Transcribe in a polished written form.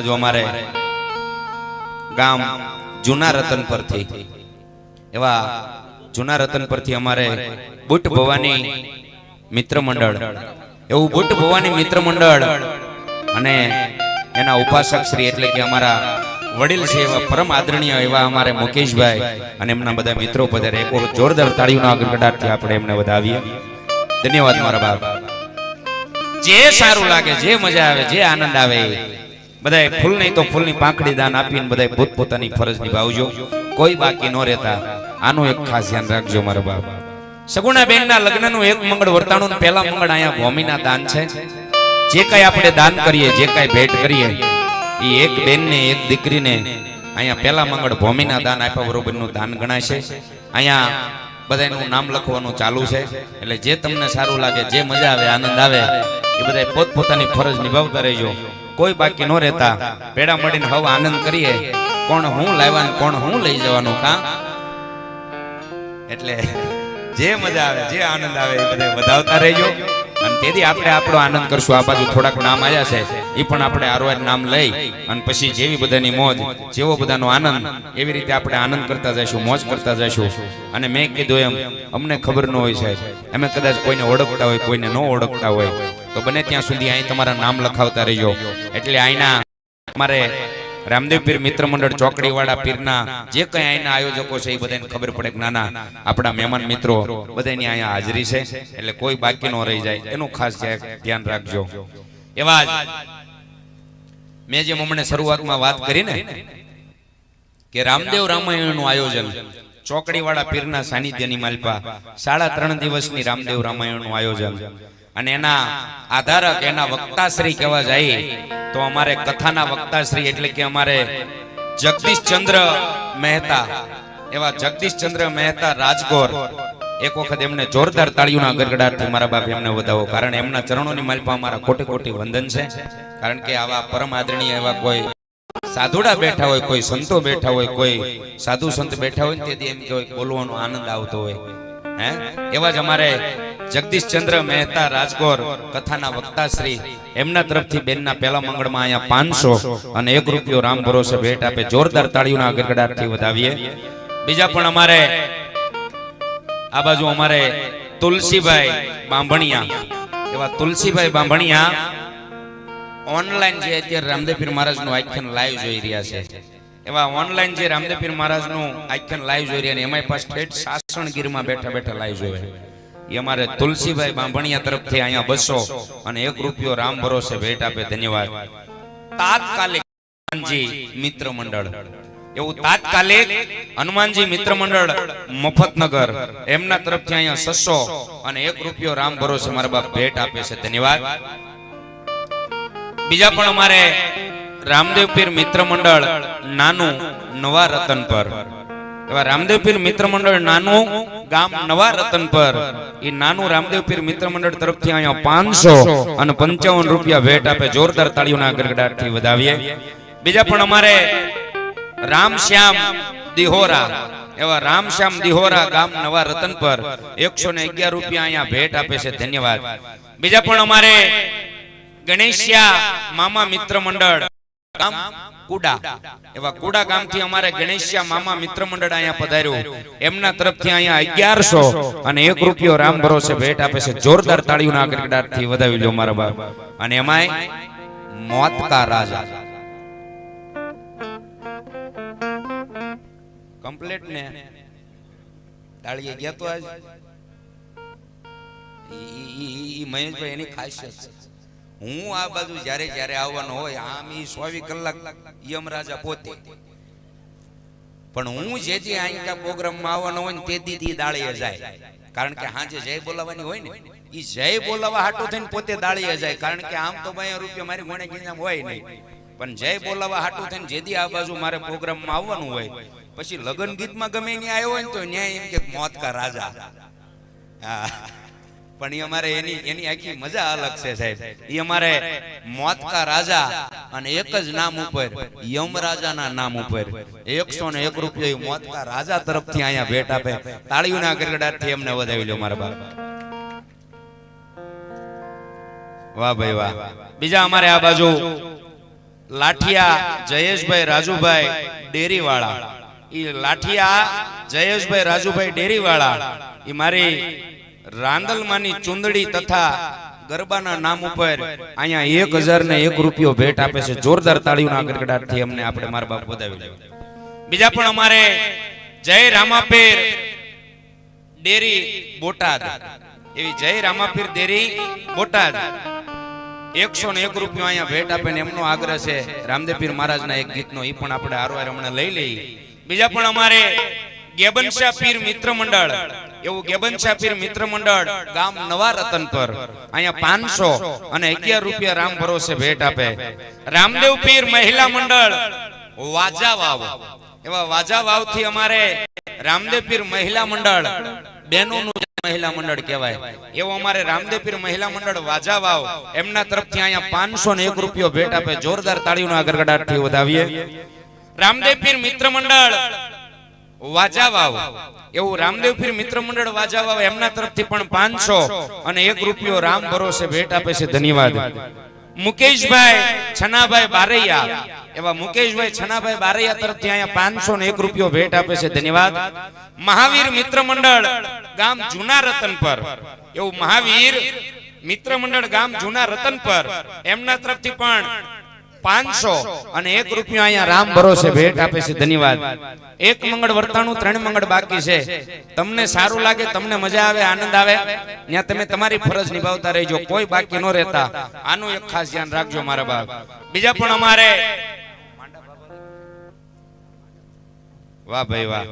બાજુ અમારે ગામ જૂના રતન પરથી એવા જૂના રતન પરથી અમારે બુટ ભવાની મિત્ર મંડળ એવું બુટ ભવાની મિત્ર મંડળ અને એના ઉપાસક શ્રી એટલે કે અમારા વડીલ છે એવા પરમ આદરણીય એવા અમારે મુકેશભાઈ અને એમના બધા મિત્રો પધારે એક જોરદાર તાળીઓના ગડગડાટથી આપણે એમને વધાવીએ. ધન્યવાદ મારા બાપ. જે સારું લાગે, જે મજા આવે, જે આનંદ આવે બધાય ફૂલ નહીં તો ફૂલની પાંખડી દાન આપીને બધાય પોતપોતાની ફરજ નિભાવજો, કોઈ બાકી ન રહેતા. આનું એક ખાસ ધ્યાન રાખજો મારા બાપ. સગુણા બેનના લગ્નનું એક મંગળ વર્તાણું પહેલા મંગળ અહીંયા ભૂમિના દાન છે. જે કઈ આપણે દાન કરીએ, જે કઈ ભેટ કરીએ એ એક બેનને એક દીકરીને અહીંયા પહેલા મંગળ ભૂમિના દાન આપ્યા બરોબરનું દાન ગણાય છે. અહીંયા બધાનું નામ લખવાનું ચાલુ છે. એટલે જે તમને સારું લાગે, જે મજા આવે, આનંદ આવે એ બધા પોતપોતાની ફરજ નિભાવતા રહેજો, કોઈ બાકી ન રહેતા. પેડા મળીને હવે આનંદ કરીએ, કોણ હું લાવવાનું, કોણ હું લઈ જવાનું કા. એટલે જે મજા આવે, જે આનંદ આવે એ બધા વધાવતા રહેજો. અને તેથી આપણે આપણો આનંદ કરશું. આ બાજુ થોડાક નામ આવ્યા છે, એ પણ આપણે આરોવાર નામ લઈ અને પછી જેવી બધાની મોજ, જેવો બધાનો આનંદ, એવી રીતે આપણે આનંદ કરતા જઈશું, મોજ કરતા જઈશું. અને મેં કીધું એમ અમને ખબર ન હોય સાહેબ, અમે કદાચ કોઈને ઓળખતા હોય, કોઈને ન ઓળખતા હોય તો બને ત્યાં સુધી અહીં તમારા નામ લખાવતા રહેજો. એટલે અહીંના અમારે રામદેવ પીર મિત્ર મંડળ ચોકડીવાળા પીરના જે કઈ અહીંના આયોજકો છે એ બધાને ખબર પડે કે નાના આપણા મહેમાન મિત્રો બધાની અહીંયા હાજરી છે, એટલે કોઈ બાકી ન રહી જાય એનું ખાસ ધ્યાન રાખજો. એવા જ મેં જેમ હમણાં શરૂઆતમાં વાત કરી ને કે રામદેવ રામાયણનું આયોજન ચોકડીવાળા પીરના સાનિધ્યની માલપા 3.5 દિવસની રામદેવ રામાયણનું આયોજન અને એના આધારક એના વક્તાશ્રી કહેવા જાય તો અમારે કથાના વક્તાશ્રી એટલે કે અમારે જગદીશચંદ્ર મહેતા, એવા જગદીશચંદ્ર મહેતા રાજગોર. એક વખત એમને જોરદાર તાળીઓના ગડગડાટથી મારા બાપ એમને વધાવો, કારણ એમના ચરણોની માલપા અમારા કોટી કોટી વંદન છે. કારણ કે આવા પરમ આદરણીય એવા કોઈ સાધુડા બેઠા હોય, કોઈ સંતો બેઠા હોય, કોઈ સાધુ સંત બેઠા હોય તેથી એમ કે બોલવાનો આનંદ આવતો હોય. એવા જ અમારે જગદીશચંદ્ર મહેતા રાજગોર કથાના વક્તાશ્રી એમના તરફથી બેનના પહેલા મંગળમાં અહીંયા 500 અને 1 રૂપિયો રામ ભરોસે ભેટ આપે. જોરદાર તાળીઓના ગડગડાટથી વધાવીએ. બીજા પણ અમારે આ બાજુ અમારે તુલસીભાઈ બાંભણિયા, એવા તુલસીભાઈ બાંભણિયા ઓનલાઈન જે અત્યારે રામદેવ પીર મહારાજનું આખ્યાન લાઈવ જોઈ રહ્યા છે, એવા ઓનલાઈન જે રામદેવ પીર મહારાજનું આખ્યાન લાઈવ જોઈ રહ્યા, એમાં પાસ ઠેઠ સાસણગીરમાં બેઠા બેઠા લાઈવ જોવે એ અમારે તુલસીભાઈ બાંભણિયા તરફથી અહીંયા 200 અને 1 રૂપિયો રામ ભરોસે ભેટ આપે. ધન્યવાદ. તાત્કાલિક હનુમાનજી મિત્ર મંડળ, એવું તાત્કાલિક હનુમાનજી મિત્ર મંડળ મફતનગર એમના તરફથી અહીંયા 600 અને 1 રૂપિયો રામ ભરોસે મારા બાપ ભેટ આપે છે. ધન્યવાદ. બીજા પણ અમારે રામદેવ પીર મિત્ર મંડળ નાનું નવા રતન પર, એવા રામદેવ પીર મિત્ર મંડળ નાનું ગામ નવા રતન પર એ નાનું રામદેવ પીર મિત્ર મંડળ તરફથી અહીંયા 500 અને 55 રૂપિયા ભેટ આપે. જોરદાર તાળીઓના ગડગડાટથી વધાવીએ. બીજા પણ અમારે રામશ્યામ દિહોરા, એવા રામશ્યામ દિહોરા ગામ નવા રતન પર 111 રૂપિયા અહીંયા ભેટ આપે છે. ધન્યવાદ. બીજા પણ અમારે ગણેશિયા મામા મિત્ર મંડળ ગામ કુડા, એવા કુડા ગામથી અમારે ગણેશિયા મામા મિત્ર મંડળ અહીંયા પધાર્યું, એમના તરફથી અહીંયા 1100 અને 1 રૂપિયો રામ ભરોસે ભેટ આપે છે. જોરદાર તાળીઓના ગડગડાટથી વધાવી લો મારા બાપ. અને એમાંય મોત કા રાજા કમ્પ્લીટ ને તાળીએ ગયા તો આજ ઈ મહેશભાઈ એની ખાસિયત છે. હું આ બાજુ જ્યારે જ્યારે આવવાનો હોય આમ ઈ 24 કલાક યમરાજા પોતે, પણ હું જેથી અહીંયા પ્રોગ્રામમાં આવવાનો હોય ને તે દી દાળીએ જાય. કારણ કે હાજે જય બોલાવવાની હોય ને ઈ જય બોલાવવા હાટું થઈને પોતે દાળીએ જાય. કારણ કે આમ તો 2 રૂપિયા મારી ગોણે ગીંજામ હોય નહીં, પણ જય બોલાવવા હાટું થઈને જેથી આ બાજુ મારે પ્રોગ્રામમાં આવવાનું હોય પછી લગન ગીતમાં ગમે ત્યાં આવ્યો હોય ને તો ન્યાય એમ કે મોત કા રાજા. હા, પણ એ અમારે એની આખી મજા અલગ છે સાહેબ. એ અમારે મોત કા રાજા અને એક જ નામ ઉપર યમરાજાના નામ ઉપર 101 રૂપિયા મોત કા રાજા તરફથી અહીંયા ભેટ આપે. તાળીઓના ગડગડાટથી એમને વધાવી લો મારા બાપ. વાહ ભાઈ વાહ. બીજા અમારે આ બાજુ લાઠિયા જયેશભાઈ રાજુભાઈ ડેરીવાળા, ઈ લાઠિયા જયેશભાઈ રાજુભાઈ ડેરીવાળા ઈ મારી રાંદલમાંની ચુંદડી તથા ગરબાના નામ ઉપર અહીંયા 1001 રૂપિયો ભેટ આપે છે. જોરદાર તાળીઓના ગડગડાટથી અમને આપણે મારા બાપ વધાવી લેવા. બીજા પણ અમારે જય રામાપીર ડેરી બોટાદ, એવી જય રામાપીર ડેરી બોટાદ 101 રૂપિયો અહીંયા ભેટ આપે ને એમનો આગ્રહ છે રામદેવપીર મહારાજના એક ગીતનો, એ પણ આપણે આરવાર હમણાં લઈ લઈએ. બીજા પણ અમારે ગેબનશાહ પીર મિત્ર મંડળ, એવું ગેબનશાહ પીર મિત્ર મંડળ ગામ નવા રતનપર અહીંયા 500 અને 11 રૂપિયા રામ ભરોસે ભેટ આપે. રામદેવ પીર મહિલા મંડળ વાજા વાવ, એવા વાજા વાવ થી અમારે રામદેવ પીર મહિલા મંડળ બહેનોનું મહિલા મંડળ કહેવાય, એવું અમારે રામદેવ પીર મહિલા મંડળ વાજા વાવ એમના તરફથી અહીંયા 501 રૂપિયો ભેટ આપે. જોરદાર તાળીઓના ગડગડાટથી વધાવીએ. રામદેવ પીર મિત્ર મંડળ વાજા વાવ, એવું રામદેવ પીર મિત્ર મંડળ વાજા વાવ એમના તરફથી પણ 500 અને 1 રૂપિયો રામ ભરોસે ભેટ આપે છે. ધન્યવાદ. મુકેશભાઈ છનાભાઈ બારૈયા, એવા મુકેશભાઈ છનાભાઈ બારૈયા તરફથી અહીંયા 501 રૂપિયો ભેટ આપે છે. ધન્યવાદ. મહાવીર મિત્ર મંડળ ગામ જૂના રતનપર, એવું મહાવીર મિત્ર મંડળ ગામ જૂના રતનપર એમના તરફથી પણ 500 અને 1 રૂપિયો અહીંયા રામ ભરોસે ભેટ આપે છે. ધન્યવાદ. એક મંગળ વર્તાણું 3 મંગળ બાકી છે. તમને સારું લાગે, તમને મજા આવે, આનંદ આવે, ત્યાં તમે તમારી ફરજ નિભાવતા રહેજો, કોઈ બાકી ન રહેતા. આનું એક ખાસ ધ્યાન રાખજો મારા બાપ. બીજા પણ અમારે વાહ ભાઈ વાહ.